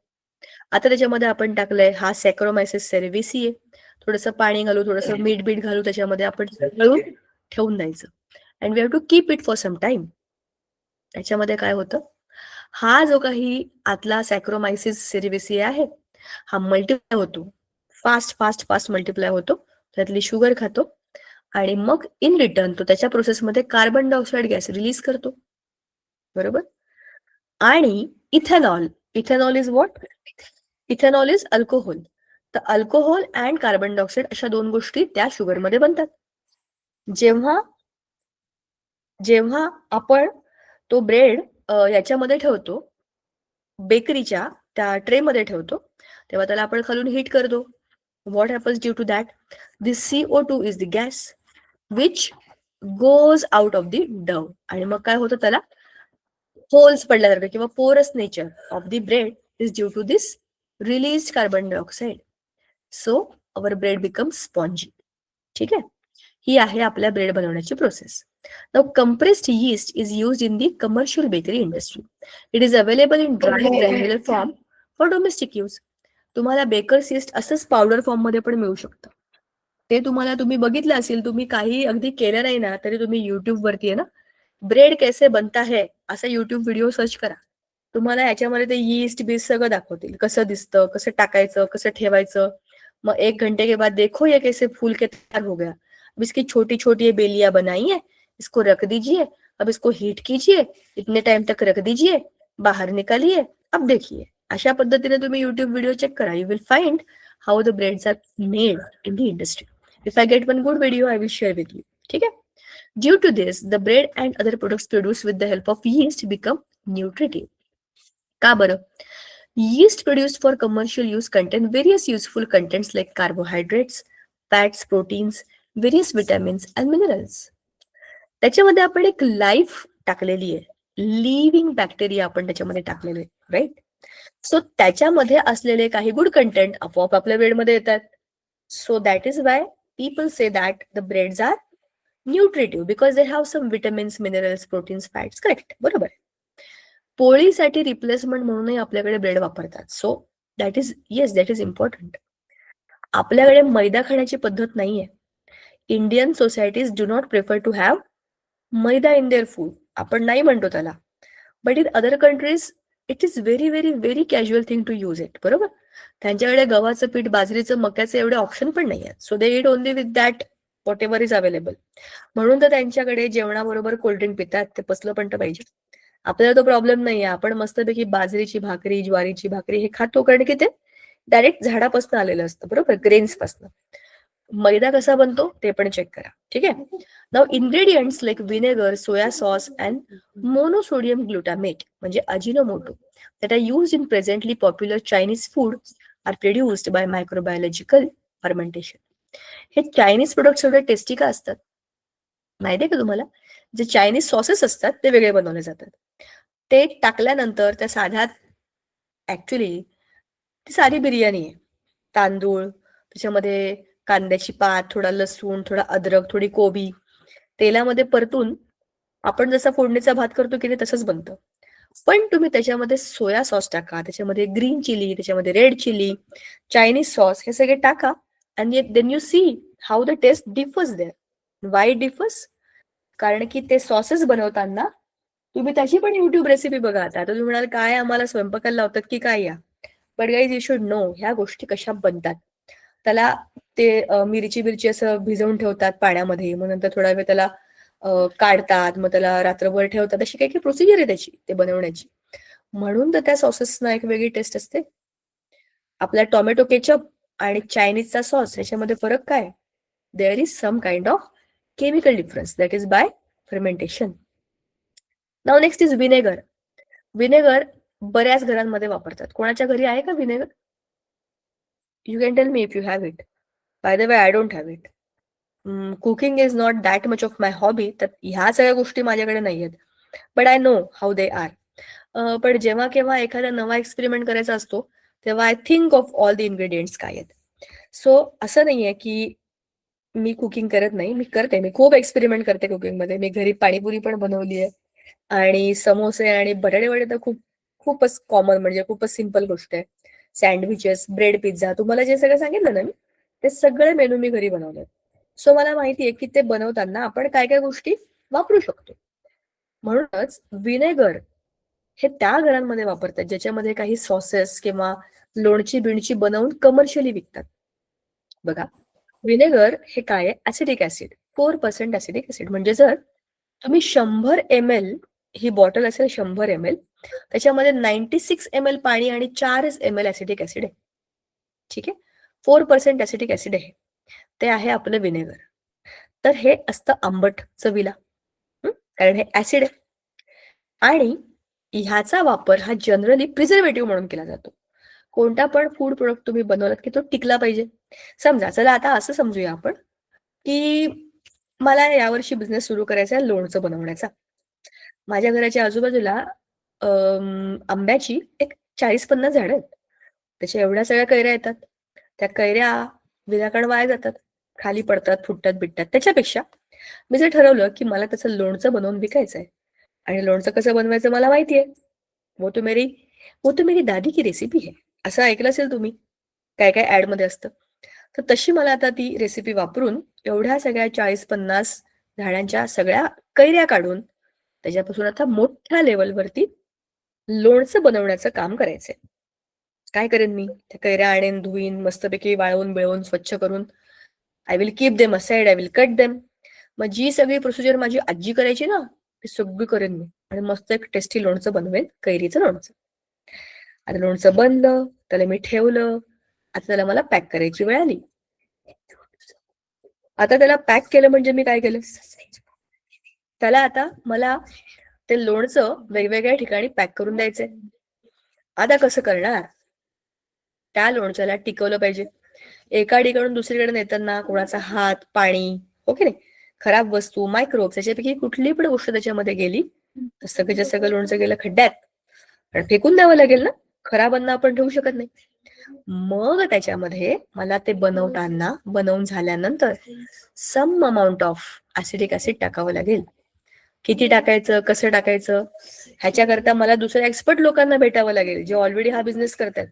आता त्याच्यामध्ये आपण टाकलंय हा सॅक्रोमायसिस सेरेविसिये, थोडंसं पाणी घालू, थोडंसं मीठ बीठ घालू, त्याच्यामध्ये आपण घालून ठेवून द्यायचं. And we have to keep it for some time. त्याच्यामध्ये काय होतं? हा जो काही आतला सॅक्रोमायसिस सेरेविसिये आहे हा मल्टिप्लाय होतो, फास्ट फास्ट फास्ट मल्टिप्लाय होतो, त्यातली शुगर खातो आणि मग इन रिटर्न तो त्याच्या प्रोसेसमध्ये कार्बन डायऑक्साईड गॅस रिलीज करतो, बरोबर? आणि ethanol, ethanol is what? Ethanol is alcohol. तर अल्कोहोल अँड कार्बन डायऑक्साईड अशा दोन गोष्टी त्या शुगरमध्ये बनतात. जेव्हा जेव्हा आपण तो ब्रेड याच्यामध्ये ठेवतो, बेकरीच्या त्या ट्रे मध्ये ठेवतो, तेव्हा त्याला आपण खालून हीट करतो. What happens due to that? This CO2 is the gas which goes out of the dough. आणि मग काय होतं? त्याला होल्स पडल्यासारखं किंवा porous nature of the bread is due to this release carbon dioxide. So our bread becomes spongy. ठीक आहे? ही आहे आपल्या ब्रेड बनवण्याची process. Now, compressed yeast is used in the commercial bakery industry. It is available in dry granular form for domestic use. तुम्हाला बेकर्स यीस्ट असंच पावडर फॉर्म मध्ये पण मिळू शकतं. ते तुम्ही बघितलं असेल, तुम्ही काही अगदी केलं नाही ना तरी तुम्ही युट्यूब वरती आहे ना, ब्रेड कैसे बनता है असा YouTube व्हिडिओ सर्च करा. तुम्हाला याच्यामध्ये ते यीस्ट बीस्ट सगळं दाखवतील. कसं दिसतं, कसं टाकायचं, कसं ठेवायचं. मग 1 घंटे के बाद देखो ये कैसे फूल के तैयार हो गया. अब इसकी छोटी-छोटी ये बेलियाँ बनाई हैं, इसको रख दीजिए, अब इसको हीट कीजिए, इतने टाइम तक रख दीजिए, बाहर निकालिए, अब देखिए. अशा पद्धतीने तुम्ही YouTube व्हिडिओ चेक करा. You will find how the breads are made in the industry. If I get one good video, I will share with you. ठीक है? Due to this, the bread and other products produced with the help of yeast become nutritive. का बरं? Yeast produced for commercial use contain various useful contents like carbohydrates, fats, proteins, various vitamins and minerals. त्याच्यामध्ये आपण एक लाईफ टाकलेली आहे. लिव्हिंग बॅक्टेरिया आपण त्याच्यामध्ये टाकलेले आहे, राईट? सो त्याच्यामध्ये असलेले काही गुड कंटेंट आपोआप आपल्या ब्रेडमध्ये येतात. So that is why people say that the breads are nutritive because they have some vitamins, minerals, proteins, fats. Correct, बरोबर. पोळीसाठी रिप्लेसमेंट म्हणूनही आपल्याकडे ब्रेड वापरतात. So that is important. आपल्याकडे मैदा खाण्याची पद्धत नाहीये. Indian societies do not prefer to have maida in their food. आपण नाही म्हणतो त्याला, but in other countries it is very very very casual thing to use it. बरोबर. त्यांच्याकडे गव्हाचं पीठ, बाजरीचं, मक्याचं एवढे ऑप्शन पण नाही आहेत. So they it only with that what ever is available. म्हणून तर त्यांच्याकडे जेवणाबरोबर कोल्ड्रिंक पितात. ते पसलं पण तर पाहिजे. आपल्याला तो प्रॉब्लेम नाहीये. आपण मस्तपैकी बाजरीची भाकरी, ज्वारीची भाकरी हे खातो, कारण की ते डायरेक्ट झाडापासून आलेलं असतं. बरोबर, ग्रेन्स पासून. मैदा कसा बनतो ते पण चेक करा. ठीक आहे. Now ingredients like vinegar, soya sauce and monosodium glutamate म्हणजे Ajinomoto that are used in presently popular Chinese food are produced by microbiological fermentation. हे चायनीज प्रोडक्ट्स एवढे टेस्टी का असतात माहितीये का तुम्हाला? जे चायनीज सॉसेस असतात ते वेगळे बनवले जातात. ते टाकल्यानंतर त्या साध्यात ऍक्च्युली ती साधी बिर्याणी आहे. तांदूळ, त्याच्यामध्ये कांद्याची पात, थोडा लसूण, थोडा अद्रक, थोडी कोबी तेलामध्ये परतून आपण जसा फोडणीचा भात करतो की नाही तसंच बनतं. पण तुम्ही त्याच्यामध्ये सोया सॉस टाका, त्याच्यामध्ये ग्रीन चिली, त्याच्यामध्ये रेड चिली, चायनीज सॉस हे सगळे टाका आणि then you see how the taste differs there. Why differs? कारण की ते सॉसेस बनवताना तुम्ही त्याची पण युट्यूब रेसिपी बघा. आता तुम्ही म्हणाल काय आम्हाला स्वयंपाकाला लावतात की काय या, but guys you should know ह्या गोष्टी कशा बनतात. त्याला ते मिरची बिरची असं भिजवून ठेवतात पाण्यामध्ये, मग नंतर थोडा वेळ त्याला काढतात, मग त्याला रात्रभर ठेवतात. अशी काही काही प्रोसिजर आहे त्याची ते बनवण्याची. म्हणून तर त्या सॉसेसना एक वेगळी टेस्ट असते. आपला टोमॅटो केचप आणि चायनीजचा सॉस याच्यामध्ये फरक काय? There is some kind of chemical difference that is by fermentation. Now next is vinegar. Vinegar बऱ्याच घरांमध्ये वापरतात. कोणाच्या घरी आहे का vinegar? You can tell me if you have it. By the way I don't have it. Cooking is not that much of my hobby. तर ह्या सगळ्या गोष्टी माझ्याकडे नाही आहेत, but I know how they are. पण जेव्हा केव्हा एखादा नवा एक्सपेरिमेंट करायचा असतो तेव्हा I think of all the ingredients काय आहेत. सो असं नाहीये की मी कुकिंग करत नाही, मी करते. मी खूप एक्सपेरिमेंट करते कुकिंगमध्ये. मी घरी पाणीपुरी पण बनवली आहे आणि समोसे आणि बटाटे वडे तर खूपच कॉमन, म्हणजे खूपच सिम्पल गोष्ट आहे. सँडविचेस, ब्रेड, पिझ्झा, तुम्हाला जे सगळं सांगितलं ना मी, ते सगळे मेनू मी घरी बनवले. सो मला माहितीये की ते बनवताना आपण काय काय गोष्टी वापरू शकतो. म्हणूनच विनेगर हे त्या घरांमध्ये वापरतात ज्याच्यामध्ये काही सॉसेस किंवा लोणची बिणची बनवून कमर्शियली विकतात. बघा, विनेगर हे काय आहे? Acidic acid, 4% acidic acid. म्हणजे जर तुम्ही 100 ml ही बॉटल असेल, 100 ml, त्याच्यामध्ये 96 ml पाणी आणि 4 ml ऍसिडिक ऍसिड आहे. ठीक आहे. 4% ऍसिडिक ऍसिड आहे. ते आहे आपलं विनेगर. तर हे असतं आंबट चवीला, कारण हे ऍसिड आहे. आणि ह्याचा वापर हा जनरली प्रिझर्वेटिव्ह म्हणून केला जातो. कोणता पण फूड प्रोडक्ट तुम्ही बनवलात की तो टिकला पाहिजे. समजा, चला आता असं समजूया आपण की मला यावर्षी बिझनेस सुरू करायचा आहे लोणचं बनवण्याचा. माझ्या घराच्या आजूबाजूला आंब्याची एक 40-50 झाडं आहेत. त्याच्या एवढ्या सगळ्या कैऱ्या येतात. त्या कैऱ्या विनाकारण वाया जातात, खाली पडतात, फुटतात, बिटतात. त्याच्यापेक्षा मी जर ठरवलं की मला त्याचं लोणचं बनवून विकायचं आहे आणि लोणचं कसं बनवायचं मला माहिती आहे, वो तो मेरी दादी की रेसिपी है, असं ऐकलं असेल तुम्ही, काय काय ऍड मध्ये असतं. तर तशी मला आता ती रेसिपी वापरून एवढ्या सगळ्या 40-50 झाडांच्या सगळ्या कैऱ्या काढून त्याच्यापासून आता मोठ्या लेवलवरती लोणचं बनवण्याचं काम करायचंय. काय करेन मी? त्या कैऱ्या आणेन, धुईन, मस्तपैकी वाळवून बिळवून स्वच्छ करून I will keep them aside, I will cut them. मग जी सगळी प्रोसिजर माझी आजी करायची ना, ती सगळी करेन मी आणि मस्त एक टेस्टी लोणचं बनवेन, कैरीचं लोणचं. आता लोणचं बनलं, त्याला मी ठेवलं. आता त्याला मला पॅक करायची वेळ आली. आता त्याला पॅक केलं म्हणजे मी काय केलं? त्याला आता मला ते लोणचं वेगवेगळ्या ठिकाणी पॅक करून द्यायचंय. आता कसं करणार? त्या लोणच्याला टिकवलं पाहिजे. एका ठिकाणून दुसरीकडे नेताना कोणाचा हात, पाणी, हो की नाही, खराब वस्तू, मायक्रोब्स याच्यापैकी कुठली पण गोष्ट त्याच्यामध्ये गेली तर सगळं सगळं लोणचं गेलं खड्ड्यात. पण फेकून द्यावं लागेल ना, खराब अन्न आपण ठेवू शकत नाही. मग त्याच्यामध्ये मला ते बनवून झाल्यानंतर some amount of acidic acid टाकावं लागेल. किती टाकायचं, कसं टाकायचं, ह्याच्याकरता मला दुसऱ्या एक्सपर्ट लोकांना भेटावं लागेल जे ऑलरेडी हा बिझनेस करतात.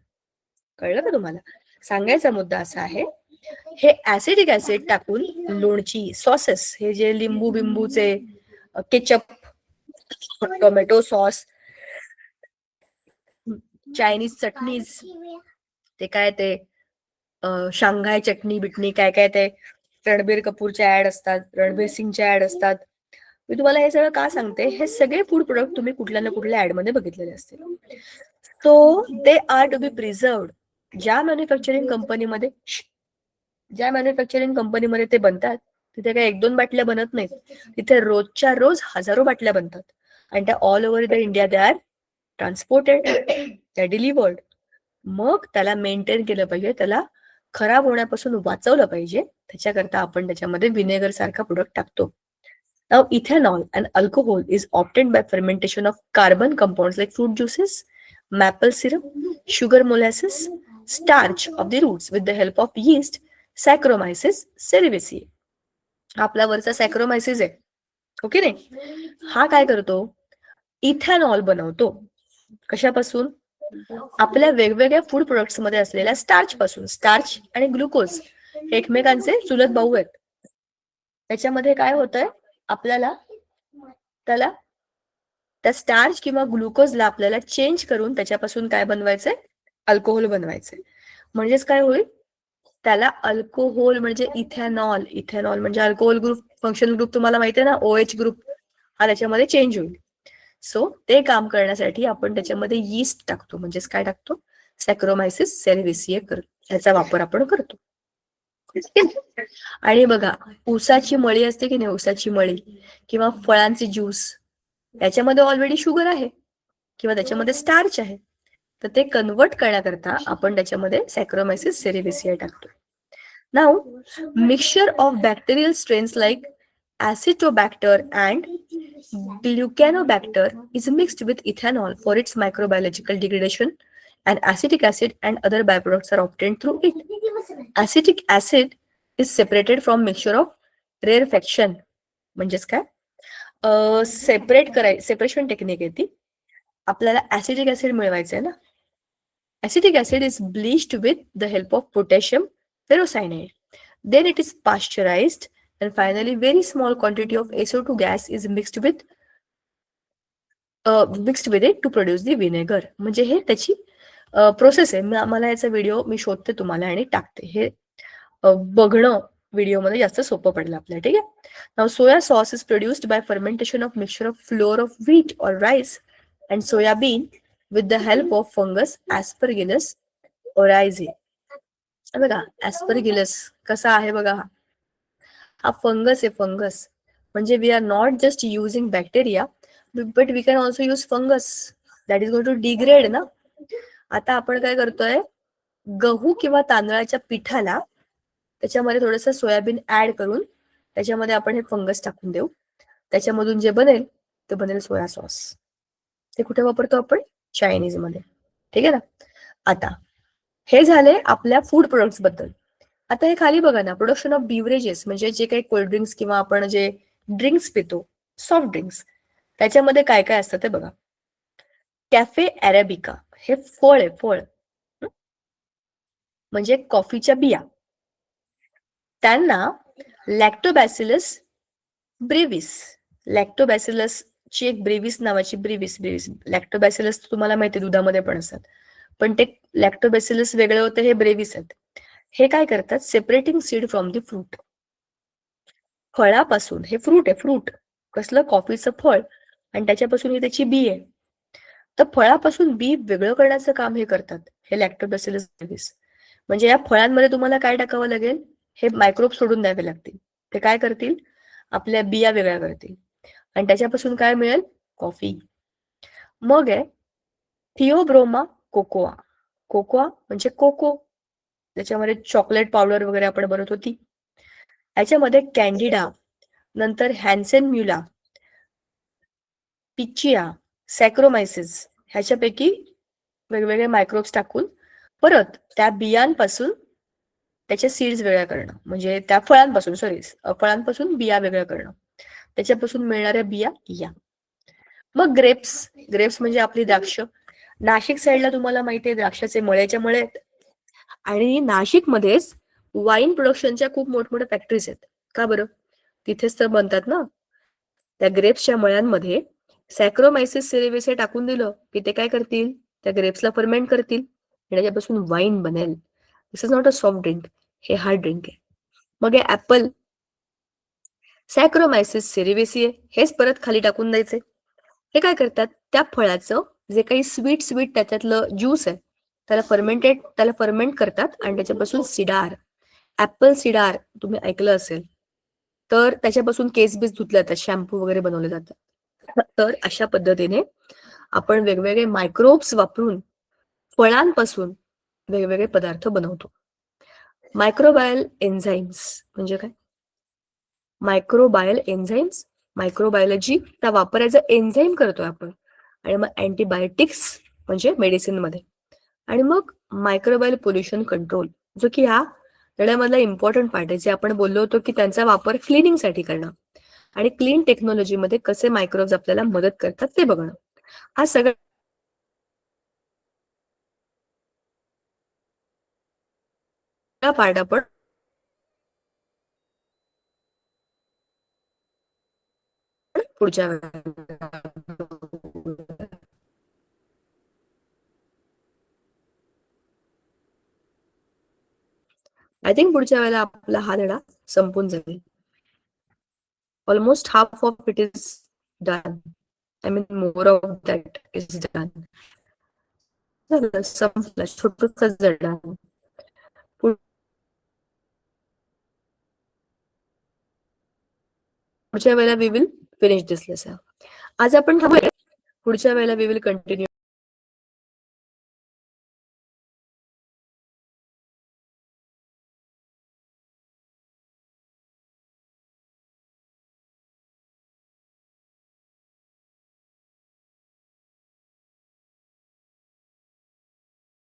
कळलं का तुम्हाला? सांगायचा मुद्दा असा आहे, हे ऍसिडिक ऍसिड टाकून लोणची, सॉसेस, हे जे लिंबू बिंबूचे, केचप, टोमॅटो सॉस, चायनीज चटणीज, ते काय ते शांघाय चटणी बिटणी, काय काय ते रणबीर कपूरच्या ऍड असतात, रणबीर सिंगच्या ऍड असतात. मी तुम्हाला हे सगळं का सांगते? हे सगळे फूड प्रोडक्ट तुम्ही कुठल्या ना कुठल्या ऍड मध्ये बघितलेले असतील. So they are to be प्रिझर्वड. ज्या मॅन्युफॅक्चरिंग कंपनीमध्ये ते बनतात तिथे काही 1-2 बाटल्या बनत नाहीत. तिथे रोजच्या रोज हजारो बाटल्या बनतात आणि त्या all over the India they are transported, त्या डिलिव्हर्ड. मग त्याला मेंटेन केलं पाहिजे, त्याला खराब होण्यापासून वाचवलं पाहिजे. त्याच्याकरता आपण त्याच्यामध्ये विनेगर सारखा प्रोडक्ट टाकतो. Now, ethanol, an alcohol, is obtained by fermentation of carbon compounds like fruit juices, maple syrup, sugar molasses, starch of the roots with the help of yeast, Saccharomyces cerevisiae. आपला वरचा सॅक्रोमायसिस आहे, हो की नाही? हा काय करतो? इथेनॉल बनवतो. कशापासून? आपल्या वेगवेगळ्या फूड प्रोडक्ट्स मध्ये असलेल्या स्टार्च पासून. स्टार्च आणि ग्लुकोज हे एकमेकांचे चुलत भाऊ आहेत. त्याच्यामध्ये काय होतंय? आपल्याला त्या स्टार्च किंवा ग्लुकोजला आपल्याला चेंज करून त्याच्यापासून काय बनवायचंय? अल्कोहोल बनवायचंय. म्हणजेच काय होईल? त्याला अल्कोहोल म्हणजे इथेनॉल. इथेनॉल म्हणजे अल्कोहोल ग्रुप, फंक्शनल ग्रुप तुम्हाला माहिती आहे ना, OH ग्रुप हा त्याच्यामध्ये चेंज होईल. सो ते काम करण्यासाठी आपण त्याच्यामध्ये यीस्ट टाकतो. म्हणजेच काय टाकतो? सॅक्रोमायसिस सेरेविसिए याचा वापर आपण करतो. आणि बघा, ऊसाची मळी असते की नाही, ऊसाची मळी किंवा फळांचे ज्यूस, त्याच्यामध्ये ऑलरेडी शुगर आहे किंवा त्याच्यामध्ये स्टार्च आहे. तर ते कन्वर्ट करण्याकरता आपण त्याच्यामध्ये सॅक्रोमायसिस सेरेविसिया टाकतो. Now mixture of bacterial strains like Acetobacter and Glucanobacter is mixed with ethanol for its microbiological degradation, and acetic acid and other byproducts are obtained through it. Acetic acid is separated from mixture of rarefaction. म्हणजेच काय? सेपरेशन टेक्निक आहे ती. आपल्याला ऍसिडिक ऍसिड मिळवायचं आहे ना. Acetic acid is bleached with the help of potassium ferrocyanide. Then it is pasteurized, and finally very small quantity of SO2 gas is mixed with it to produce the vinegar. म्हणजे हे त्याची प्रोसेस आहे. मला याचा व्हिडिओ मी शोधते तुम्हाला आणि टाकते. हे बघणं व्हिडिओमध्ये जास्त सोपं पडलं आपल्याला. ठीक आहे. Now soya sauce is produced by fermentation of mixture of flour of wheat और rice and soyabean with the help of fungus Aspergillus oryzae. बघा, ऍस्परगिलस कसा आहे बघा, हा फंगस आहे. फंगस म्हणजे we are not just using bacteria, but we can also use fungus that is going to degrade ना. आता आपण काय करतोय? गहू किंवा तांदळाच्या पिठाला त्याच्यामध्ये थोडस सोयाबीन ऍड करून त्याच्यामध्ये आपण हे फंगस टाकून देऊ. त्याच्यामधून जे बनेल ते बनेल सोया सॉस. ते कुठे वापरतो आपण? चायनीज मध्ये. ठीक आहे ना. आता हे झाले आपल्या फूड प्रोडक्ट्स बद्दल. आता हे खाली बघा ना, प्रोडक्शन ऑफ बिव्हरेजेस म्हणजे जे काही कोल्ड्रिंक्स किंवा आपण जे ड्रिंक्स पितो, सॉफ्ट ड्रिंक्स, त्याच्यामध्ये काय काय असतं ते बघा. कॅफे अरेबिका हे फळ आहे, फळ म्हणजे कॉफीच्या बिया. त्यांना लॅक्टोबॅसिलस ब्रेव्हिस ची एक ब्रेव्हिस नावाची ब्रेव्हिस लॅक्टोबॅसिलस तुम्हाला माहिती आहे दुधामध्ये पण असतात, पण ते लॅक्टोबॅसिलस वेगळं होतं, हे ब्रेव्हिस आहेत. हे काय करतात, separating seed from the fruit. फळापासून, हे फ्रूट आहे, फ्रूट कसलं, कॉफीचं फळ, आणि त्याच्यापासून ही त्याची बी आहे. तर फळापासून बी वेगळं करण्याचं काम हे करतात, हे लॅक्टोबॅसिलस ब्रेव्हिस. म्हणजे या फळांमध्ये तुम्हाला काय टाकावं लागेल, हे मायक्रोब सोडून द्यावे लागतील. ते काय करतील, आपल्या बिया वेगळ्या करतील आणि त्याच्यापासून काय मिळेल, कॉफी. मग आहे थिओब्रोमा कोकोआ. कोकोआ म्हणजे कोको, त्याच्यामध्ये चॉकलेट पावडर वगैरे आपण बनवतो ती. याच्यामध्ये कॅन्डिडा, नंतर हॅन्सेन म्युला, पिचिया, सॅक्रोमायसिस ह्याच्यापैकी वेगवेगळे मायक्रोब्स टाकून परत त्या बियांपासून त्याच्या सीड्स वेगळ्या करणं, म्हणजे त्या फळांपासून बिया वेगळ्या करणं, त्याच्यापासून मिळणाऱ्या बिया या. मग ग्रेप्स म्हणजे आपली द्राक्ष. नाशिक साईडला तुम्हाला माहिती आहे द्राक्षाचे मळ्याच्या मळे आहेत, आणि नाशिकमध्येच वाईन प्रोडक्शनच्या खूप मोठमोठ्या फॅक्टरीज आहेत. का बरं, तिथेच तर बनतात ना. त्या ग्रेप्सच्या मळ्यांमध्ये सॅक्रोमायसिस सेरेविसे टाकून दिलं की ते काय करतील, त्या ग्रेप्सला फर्मेंट करतील आणि त्याच्यापासून वाईन बनेल. This is not a soft drink, हे हार्ड ड्रिंक आहे. मग हे ऍपल, सॅक्रोमायसिस सेरेविसिये, हेच परत खाली टाकून द्यायचे. हे काय करतात, त्या फळाचं जे काही स्वीट त्याच्यातलं ज्यूस आहे त्याला फर्मेंट करतात आणि त्याच्यापासून सिडार, ऍपल सिडार तुम्ही ऐकलं असेल, तर त्याच्यापासून केस बीस धुतले जातात, शॅम्पू वगैरे बनवले जातात. तर अशा पद्धतीने आपण वेगवेगळे मायक्रोब्स वापरून फळांपासून वेगवेगळे पदार्थ बनवतो. मायक्रोबायल एन्झाईम्स म्हणजे काय, मायक्रोबायोलॉजीचा वापर ॲज अ एन्झाईम करतोय आपण, आणि मग अँटीबायोटिक्स म्हणजे मेडिसिन मध्ये, आणि मग मायक्रोबायल पोल्युशन कंट्रोल, जो की ह्या धड्यामधला इम्पॉर्टंट पार्ट आहे, जे आपण बोललो होतो की त्यांचा वापर क्लिनिंगसाठी करणं आणि क्लीन टेक्नॉलॉजीमध्ये कसे मायक्रोब्स आपल्याला मदत करतात ते बघणं. हा सगळा पार्ट आपण पुढच्या आय थिंक पुढच्या वेळेला आपला हा धडा संपून जाईल. Almost half of it is done. I mean more of that is done. संपलं, छोटूच धडा. पुढच्या वेळेला we will finish this lesson. आज आपण थांबूया, पुढच्या वेळेला वी विल कंटिन्यू.